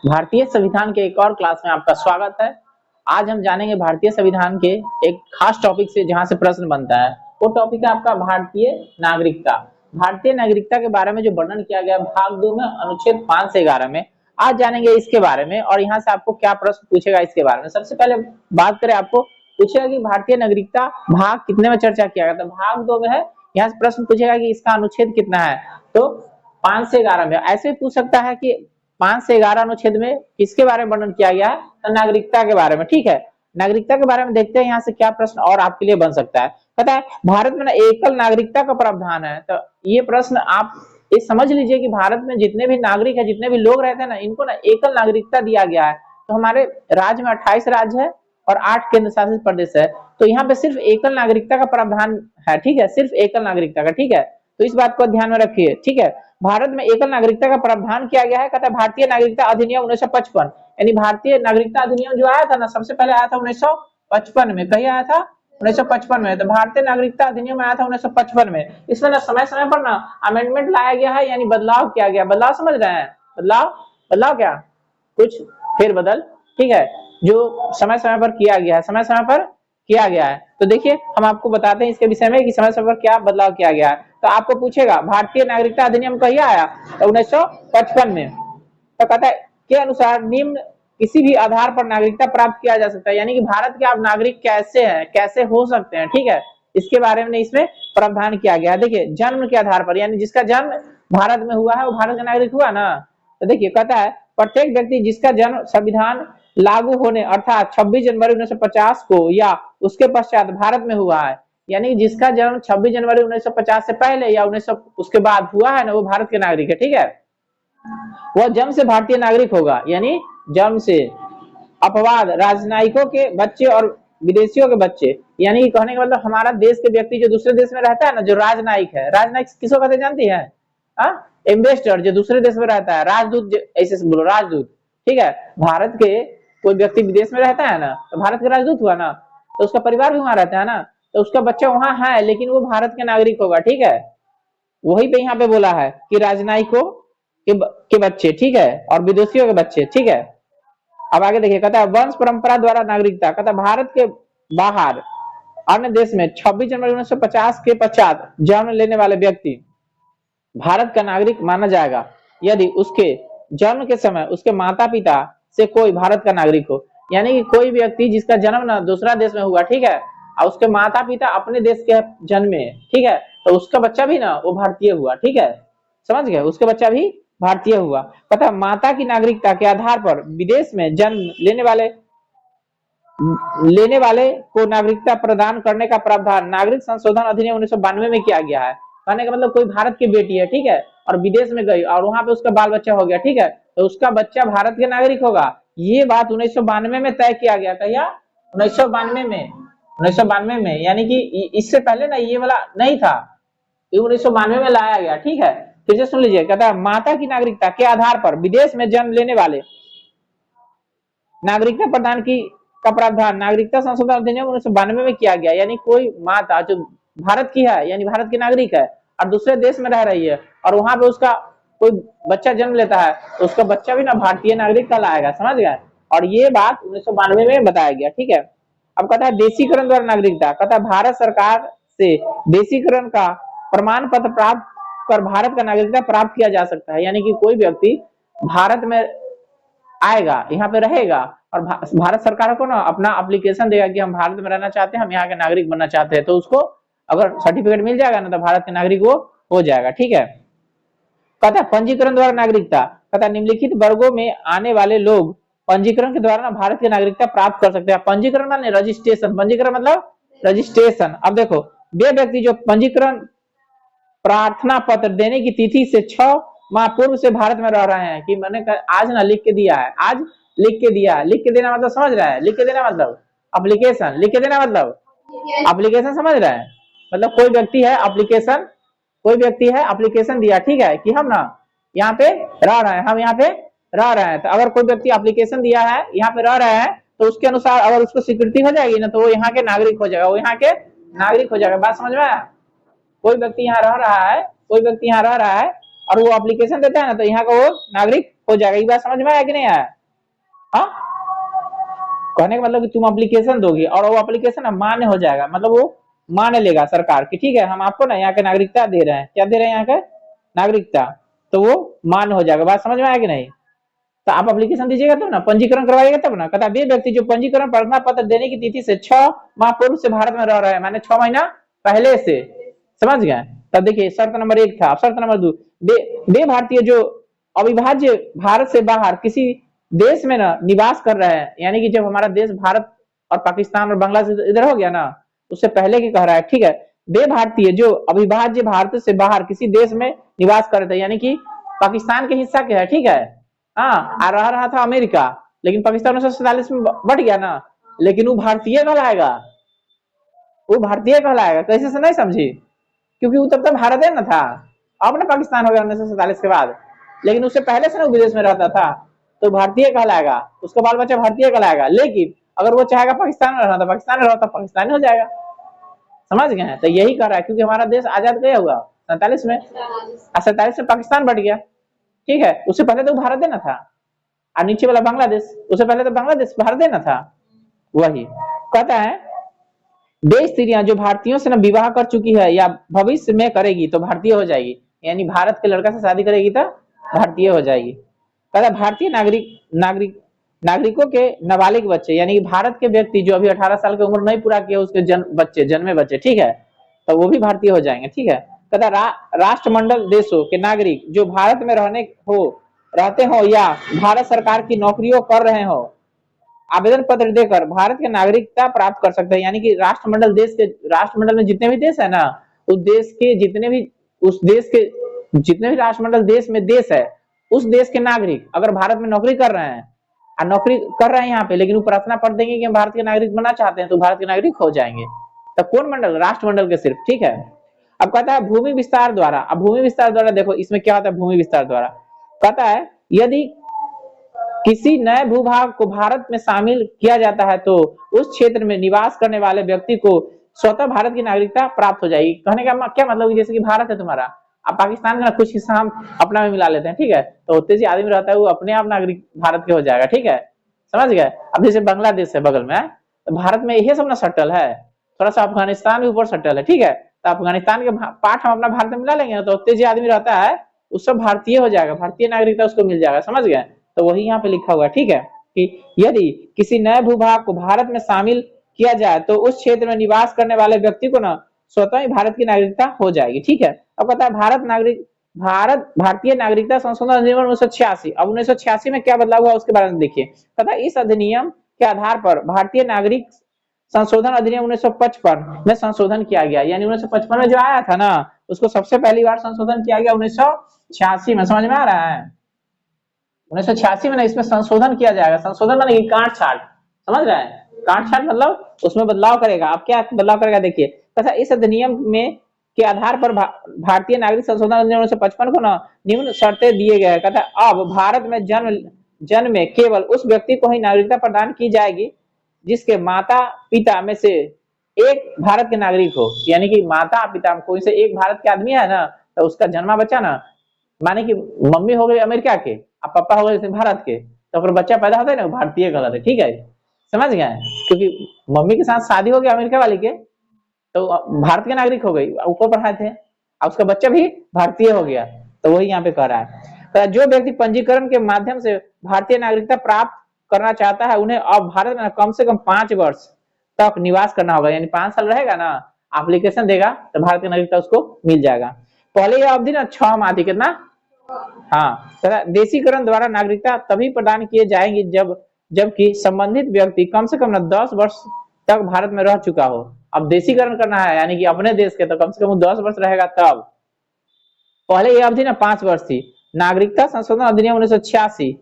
भारतीय संविधान के एक और क्लास में आपका स्वागत है। आज हम जानेंगे भारतीय संविधान के एक खास टॉपिक से जहां से प्रश्न बनता है। वो टॉपिक है आपका भारतीय नागरिकता। भारतीय नागरिकता के बारे में जो वर्णन किया गया भाग 2 में अनुच्छेद 5 से 11 में। आज जानेंगे इसके बारे में और यहाँ से आपको क्या प्रश्न पूछेगा इसके बारे में। सबसे पहले बात करें, आपको पूछेगा कि भारतीय नागरिकता भाग कितने में चर्चा किया गया, तो भाग 2 में है। यहाँ से प्रश्न पूछेगा कि इसका अनुच्छेद कितना है, तो 5 से 11 में। ऐसे पूछ सकता है कि 5 से 11 अनुच्छेद में किसके बारे में वर्णन किया गया है, तो नागरिकता के बारे में। ठीक है, नागरिकता के बारे में देखते हैं यहाँ से क्या प्रश्न और आपके लिए बन सकता है। पता है भारत में ना एकल नागरिकता का प्रावधान है, तो ये प्रश्न आप ये समझ लीजिए कि भारत में जितने भी नागरिक है, जितने भी लोग रहते हैं ना, इनको ना एकल नागरिकता दिया गया है। तो हमारे राज्य में 28 राज्य है और 8 केंद्र शासित प्रदेश है, तो यहाँ पे सिर्फ एकल नागरिकता का प्रावधान है। ठीक है, सिर्फ एकल नागरिकता का। ठीक है, तो इस बात को ध्यान में रखिए। ठीक है, भारत में एकल नागरिकता का प्रावधान किया गया है। कहता है भारतीय नागरिकता अधिनियम 1955, यानी भारतीय नागरिकता अधिनियम जो आया था ना, सबसे पहले आया था 1955 में। कहीं आया था 1955 में, तो भारतीय नागरिकता अधिनियम आया था 1955 में। इसमें ना समय समय पर ना अमेंडमेंट लाया गया है, यानी बदलाव किया गया। बदलाव समझ रहे हैं, बदलाव बदलाव क्या, कुछ फिर बदल। ठीक है, जो समय समय पर किया गया है, समय समय पर किया गया है। तो देखिए हम आपको बताते हैं इसके विषय में कि समय समय पर क्या बदलाव किया गया है। तो आपको पूछेगा भारतीय नागरिकता अधिनियम कहीं आया, तो 1955 में। तो कहता है के अनुसार निम्न किसी भी आधार पर नागरिकता प्राप्त किया जा सकता है, यानी कि भारत के आप नागरिक कैसे हैं, कैसे हो सकते हैं। ठीक है, इसके बारे में इसमें प्रावधान किया गया है। देखिए जन्म के आधार पर, यानी जिसका जन्म भारत में हुआ है वो भारत का नागरिक हुआ ना। तो देखिए कहता है प्रत्येक व्यक्ति जिसका जन्म संविधान लागू होने अर्थात 26 जनवरी 1950 को या उसके पश्चात भारत में हुआ है, यानी जिसका जन्म 26 जनवरी 1950 से पहले या 1900 उसके बाद हुआ है ना, वो भारत के नागरिक है। ठीक है, वह जन्म से भारतीय नागरिक होगा, यानी जन्म से। अपवाद राजनयिकों के बच्चे और विदेशियों के बच्चे, यानी कहने का मतलब हमारा देश के व्यक्ति जो दूसरे देश में रहता है ना, जो राजनयिक है। राजनयिक किसको कहते जानती है, एम्बेसडर, जो दूसरे देश में रहता है। राजदूत, ऐसे से बोलो राजदूत। ठीक है, भारत के कोई व्यक्ति विदेश में रहता है ना, तो भारत का राजदूत हुआ ना, तो उसका परिवार भी वहां रहता है ना, तो उसका बच्चा वहां है लेकिन वो भारत के नागरिक होगा। ठीक है, वही पे यहाँ पे बोला है कि राजनयिकों के बच्चे। ठीक है, और विदेशियों के बच्चे। ठीक है, अब आगे देखिए कहता है वंश परंपरा द्वारा नागरिकता। कहता है भारत के बाहर अन्य देश में 26 जनवरी 1950 के पश्चात जन्म लेने वाले व्यक्ति भारत का नागरिक माना जाएगा यदि उसके जन्म के समय उसके माता पिता से कोई भारत का नागरिक हो, यानी कि कोई व्यक्ति जिसका जन्म ना दूसरा देश में हुआ। ठीक है, और उसके माता पिता अपने देश के जन्मे। ठीक है, तो उसका बच्चा भी ना वो भारतीय हुआ। ठीक है, समझ गए, उसके बच्चा भी भारतीय हुआ। पता माता की नागरिकता के आधार पर विदेश में जन्म लेने वाले को नागरिकता प्रदान करने का प्रावधान नागरिक संशोधन अधिनियम 1992 में किया गया है। कहने का मतलब कोई भारत की बेटी है, ठीक है, और विदेश में गई और वहां पे उसका बाल बच्चा हो गया। ठीक है, तो उसका बच्चा भारत के नागरिक होगा। ये बात 1992 में तय किया गया। क्या 1992 में, 1992 में, यानी कि इससे पहले ना ये वाला नहीं था, ये 1992 में लाया गया। ठीक है, फिर से सुन लीजिए, कहता है माता की नागरिकता के आधार पर विदेश में जन्म लेने वाले नागरिकता प्रदान की का प्रावधान नागरिकता संशोधन अधिनियम 1992 में किया गया, यानी कोई माता जो भारत की है, यानी भारत की नागरिक है और दूसरे देश में रह रही है और वहां पे उसका कोई बच्चा जन्म लेता है, तो उसका बच्चा भी ना भारतीय नागरिक कहलाएगा। समझ गए, और ये बात 1992 में बताया गया। ठीक है, अब कहता है देशीकरण द्वारा नागरिकता। कहता है भारत सरकार से देशीकरण का प्रमाण पत्र प्राप्त कर भारत का नागरिकता प्राप्त किया जा सकता है, यानी कि कोई व्यक्ति भारत में आएगा, यहाँ पे रहेगा और भारत सरकार को ना अपना एप्लीकेशन देगा कि हम भारत में रहना चाहते हैं, हम यहाँ के नागरिक बनना चाहते हैं, तो उसको अगर सर्टिफिकेट मिल जाएगा ना, तो भारत के नागरिक वो हो जाएगा। ठीक है, कहता है पंजीकरण द्वारा नागरिकता। कहता है निम्नलिखित वर्गों में आने वाले लोग पंजीकरण के द्वारा ना भारत की नागरिकता प्राप्त कर सकते हैं। पंजीकरण माने रजिस्ट्रेशन, पंजीकरण मतलब रजिस्ट्रेशन। अब देखो वे व्यक्ति जो पंजीकरण प्रार्थना पत्र देने की तिथि से 6 माह पूर्व से भारत में रह रहे हैं, कि मैंने आज ना लिख के दिया है, आज लिख के दिया है। लिख के देना मतलब समझ रहा है, लिख के देना मतलब एप्लीकेशन, लिख के देना मतलब एप्लीकेशन, समझ रहा है, मतलब कोई व्यक्ति है एप्लीकेशन, कोई व्यक्ति है एप्लीकेशन दिया। ठीक है, कि हम ना यहाँ पे रह रहे हैं, हम यहाँ पे रह रहे हैं, तो अगर कोई व्यक्ति एप्लीकेशन दिया है, यहाँ पे रह रहे हैं, तो उसके अनुसार अगर उसको स्वीकृति हो जाएगी ना, तो वो यहाँ के नागरिक हो जाएगा, वो यहाँ के नागरिक हो जाएगा। बात समझ में आया, कोई व्यक्ति यहाँ रह रहा है, कोई व्यक्ति यहाँ रह रहा है और वो एप्लीकेशन देता है ना, तो यहाँ का वो नागरिक हो जाएगा। ये बात समझ में आया कि नहीं आया? हाँ, कहने का मतलब कि तुम एप्लीकेशन दोगे और वो एप्लीकेशन मान्य हो जाएगा, मतलब वो मान लेगा सरकार की, ठीक है हम आपको ना यहाँ के नागरिकता दे रहे हैं, क्या दे रहे हैं यहाँ के नागरिकता, तो वो मान्य हो जाएगा। बात समझ में आया कि नहीं? तो आप एप्लीकेशन दीजिएगा तब ना, पंजीकरण करवाइएगा तब ना। कहता वे व्यक्ति जो पंजीकरण प्रार्थना पत्र देने की तिथि से 6 माह पूर्व से भारत में रह रहे हैं, माने 6 महीना पहले से, समझ गए? तब देखिए शर्त नंबर 1 था। शर्त नंबर 2, वे भारतीय जो अविभाज्य भारत से बाहर किसी देश में ना निवास कर रहे हैं, यानी कि जब हमारा देश भारत और पाकिस्तान और बांग्लादेश इधर हो गया ना, उससे पहले की कह रहा है, ठीक है। वे भारतीय जो अविभाज्य भारत से बाहर किसी देश में निवास कर रहे थे, यानी कि पाकिस्तान के हिस्सा के है, ठीक है। हाँ, आ रहा था अमेरिका, लेकिन पाकिस्तान 1947 में बट गया ना, लेकिन वो भारतीय कहलाएगा, वो भारतीय कहलाएगा। कैसे से नहीं समझी? क्योंकि वो तब तक भारत है ना था, अब ना पाकिस्तान हो गया 1947 के बाद, लेकिन उससे पहले से ना विदेश में रहता था, तो भारतीय कहलाएगा, उसका बाल बच्चा भारतीय कहलाएगा। लेकिन अगर वो चाहेगा पाकिस्तान में रहना तो पाकिस्तान में रहता, पाकिस्तानी हो जाएगा। समझ गए? तो यही कर रहा है, क्योंकि हमारा देश आजाद गया हुआ 47 में, 47 में पाकिस्तान बढ़ गया, ठीक है। उससे पहले तो भारत देना था, और नीचे वाला बांग्लादेश, उससे पहले तो बांग्लादेश भारत देना था। वही कहता है वे स्त्रियां जो भारतीयों से ना विवाह कर चुकी है या भविष्य में करेगी तो भारतीय हो जाएगी, यानी भारत के लड़का से शादी करेगी तो भारतीय हो जाएगी। कहता भारतीय नागरिकों के नाबालिग बच्चे, यानी कि भारत के व्यक्ति जो अभी 18 साल की उम्र नहीं पूरा किया, उसके जन्मे बच्चे, ठीक है, तो वो भी भारतीय हो जाएंगे, ठीक है। कहता राष्ट्रमंडल देशों के नागरिक जो भारत में रहते हो या भारत सरकार की नौकरियों कर रहे हो, आवेदन पत्र देकर भारत की नागरिकता प्राप्त कर सकते हैं। यानी कि राष्ट्रमंडल में जितने भी देश है ना, उस देश के जितने भी राष्ट्रमंडल देश में देश है, उस देश के नागरिक अगर भारत में नौकरी कर रहे हैं, और नौकरी कर रहे हैं यहाँ पे, लेकिन वो प्रार्थना पत्र देंगे कि हम भारत के नागरिक बनना चाहते हैं, तो भारत के नागरिक हो जाएंगे। तो कौन मंडल? राष्ट्रमंडल के सिर्फ, ठीक है। अब कहता है भूमि विस्तार द्वारा। अब भूमि विस्तार द्वारा देखो इसमें क्या होता है। भूमि विस्तार द्वारा कहता है यदि किसी नए भूभाग को भारत में शामिल किया जाता है तो उस क्षेत्र में निवास करने वाले व्यक्ति को स्वतः भारत की नागरिकता प्राप्त हो जाएगी। कहने का क्या मतलब, जैसे कि भारत है तुम्हारा, अब पाकिस्तान का कुछ हिस्सा हम अपना में मिला लेते हैं, ठीक है, तो उतने से आदमी रहता है वो अपने आप नागरिक भारत के हो जाएगा, ठीक है, समझ गए? अब जैसे बांग्लादेश है बगल में, तो भारत में यही सब ना सटल है, थोड़ा सा अफगानिस्तान भी ऊपर सटल है, ठीक है, तो अफगानिस्तान के पार्ट हम अपना भारत में मिला लेंगे तो उतने से आदमी रहता है वो सब भारतीय हो जाएगा, भारतीय नागरिकता उसको मिल जाएगा, समझ गए? तो वही यहाँ पे लिखा हुआ है, ठीक है, कि यदि किसी नए भूभाग को भारत में शामिल किया जाए तो उस क्षेत्र में निवास करने वाले व्यक्ति को ना स्वतः ही भारत की नागरिकता हो जाएगी, ठीक है। अब कहता है भारतीय नागरिकता संशोधन अधिनियम 1986। अब 1986 में क्या बदलाव हुआ उसके बारे में देखिए। कहता है इस अधिनियम के आधार पर भारतीय नागरिक संशोधन अधिनियम 1955 में संशोधन किया गया, यानी 1955 में जो आया था ना, उसको सबसे पहली बार संशोधन किया गया 1986 में। समझ में आ रहा है? 1986 में ना इसमें संशोधन किया जाएगा। संशोधन माने काट छाट, समझ रहे हैं? काट छाट मतलब उसमें बदलाव करेगा। आप क्या बदलाव करेगा देखिए। तथा इस अधिनियम में के आधार पर भारतीय नागरिक संशोधन अधिनियम 1955 को ना निम्न शर्तें दिए गए हैं। कहता है अब भारत में जन्म में केवल उस व्यक्ति को ही नागरिकता प्रदान की जाएगी जिसके माता पिता में से एक भारत के नागरिक हो, यानी कि माता पिता में कोई से एक भारत के आदमी है ना, तो उसका जन्मा बच्चा ना, माने कि मम्मी हो गए अमेरिका के और पापा हो गए भारत के, तो अगर बच्चा पैदा होता है ना भारतीय गलत है, ठीक है, समझ गए? क्योंकि मम्मी के साथ शादी हो गया अमेरिका वाली के, तो भारत के नागरिक हो गई, ऊपर पढ़ाए थे, अब उसका बच्चा भी भारतीय हो गया, तो वही यहाँ पे कह रहा है। तो जो व्यक्ति पंजीकरण के माध्यम से भारतीय नागरिकता प्राप्त करना चाहता है उन्हें अब भारत में कम से कम 5 वर्ष तक निवास करना होगा, यानी 5 साल रहेगा ना, एप्लीकेशन देगा तो भारत की नागरिकता उसको मिल जाएगा। पहले यह अवधि ना 6 माह थी, कितना? हाँ, तथा देशीकरण द्वारा नागरिकता तभी प्रदान किए जाएंगे जबकि संबंधित व्यक्ति कम से कम 10 वर्ष तक भारत में रह चुका हो। अब देशीकरण करना है यानी कि अपने देश के, तो कम से कम 10 वर्ष रहेगा तब। पहले यह अवधि ना 5 वर्ष थी। नागरिकता संशोधन अधिनियम 1986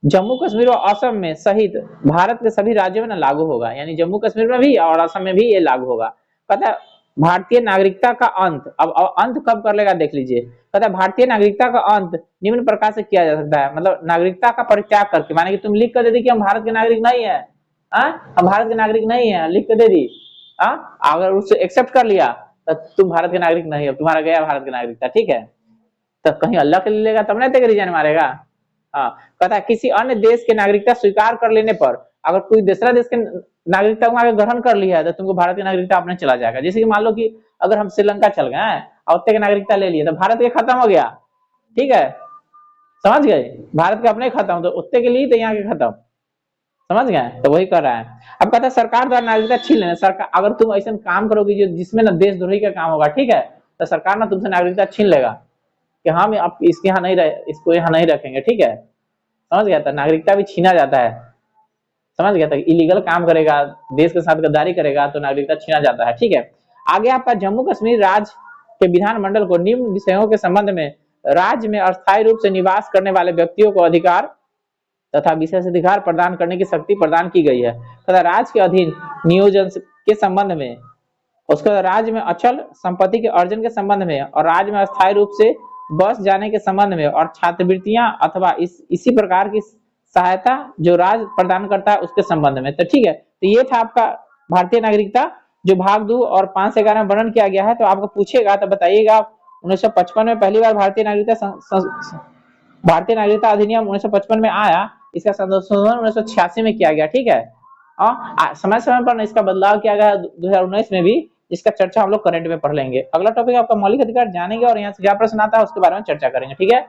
जम्मू कश्मीर और असम में सहित भारत के सभी राज्यों में ना लागू होगा, यानी जम्मू कश्मीर में भी और असम में भी ये लागू होगा। कहता है भारतीय नागरिकता का अंत, अब अंत कब कर लेगा देख लीजिए। कहता है भारतीय नागरिकता का अंत निम्न प्रकार से किया जा सकता है, मतलब नागरिकता का परित्याग करके, माने कि तुम लिख कर दे दी कि हम भारत के नागरिक नहीं है, हम भारत के नागरिक नहीं है, लिख कर दे दी, अगर उससे एक्सेप्ट कर लिया तो तुम भारत के नागरिक नहीं हो, तुम्हारा गया भारत की नागरिकता, ठीक है। तो कहीं अल्लाह के लिए लेगा तब नहीं तो रीजन मारेगा, हाँ, कहता है किसी अन्य देश के नागरिकता स्वीकार कर लेने पर अगर कोई दूसरा देश के नागरिकता को आगे ग्रहण कर लिया है तो तुमको भारत की नागरिकता अपने चला जाएगा। जैसे कि मान लो कि अगर हम श्रीलंका चल गए हैं और उत्ते की नागरिकता ले लिए तो भारत के खत्म हो गया, ठीक है, समझ गए, भारत के अपने खत्म तो उत्ते के लिए तो यहाँ के खत्म, समझ गए, तो वही कर रहा है। अब कहता है सरकार द्वारा नागरिकता छीन लेना, सरकार अगर तुम ऐसा काम करोगे जो जिसमें ना देशद्रोही का काम होगा, ठीक है, तो सरकार ना तुमसे नागरिकता छीन लेगा कि हम आप इसके यहाँ नहीं रहे, इसको यहाँ नहीं रखेंगे, ठीक है, समझ गया, था नागरिकता भी छीना जाता है, समझ गया था, इलीगल काम करेगा, देश के साथ गद्दारी करेगा तो नागरिकता छीना जाता है, ठीक है। आगे आपका जम्मू कश्मीर राज्य के विधानमंडल को निम्न विषयों के संबंध में राज्य में अस्थायी रूप से निवास करने वाले व्यक्तियों को अधिकार तथा विशेषाधिकार प्रदान करने की शक्ति प्रदान की गई है तथा राज्य के अधीन नियोजन के संबंध में, उसके बाद राज्य में अचल संपत्ति के अर्जन के संबंध में और राज्य में अस्थायी रूप से बस जाने के संबंध में और छात्रवृत्तियां अथवा इसी प्रकार की सहायता जो राज्य प्रदान करता है उसके संबंध में। तो ठीक है, तो ये था आपका भारतीय नागरिकता जो भाग 2 और 5 से 11 में वर्णन किया गया है। तो आपको पूछेगा तो बताइएगा 1955 में पहली बार भारतीय नागरिकता अधिनियम 1955 में आया, इसका संशोधन 1986 में किया गया, ठीक है, और समय समय पर इसका बदलाव किया गया 2019 में भी, इसका चर्चा हम लोग करंट में पढ़ लेंगे। अगला टॉपिक आपका मौलिक अधिकार जानेंगे और यहाँ से क्या प्रश्न आता है उसके बारे में चर्चा करेंगे, ठीक है।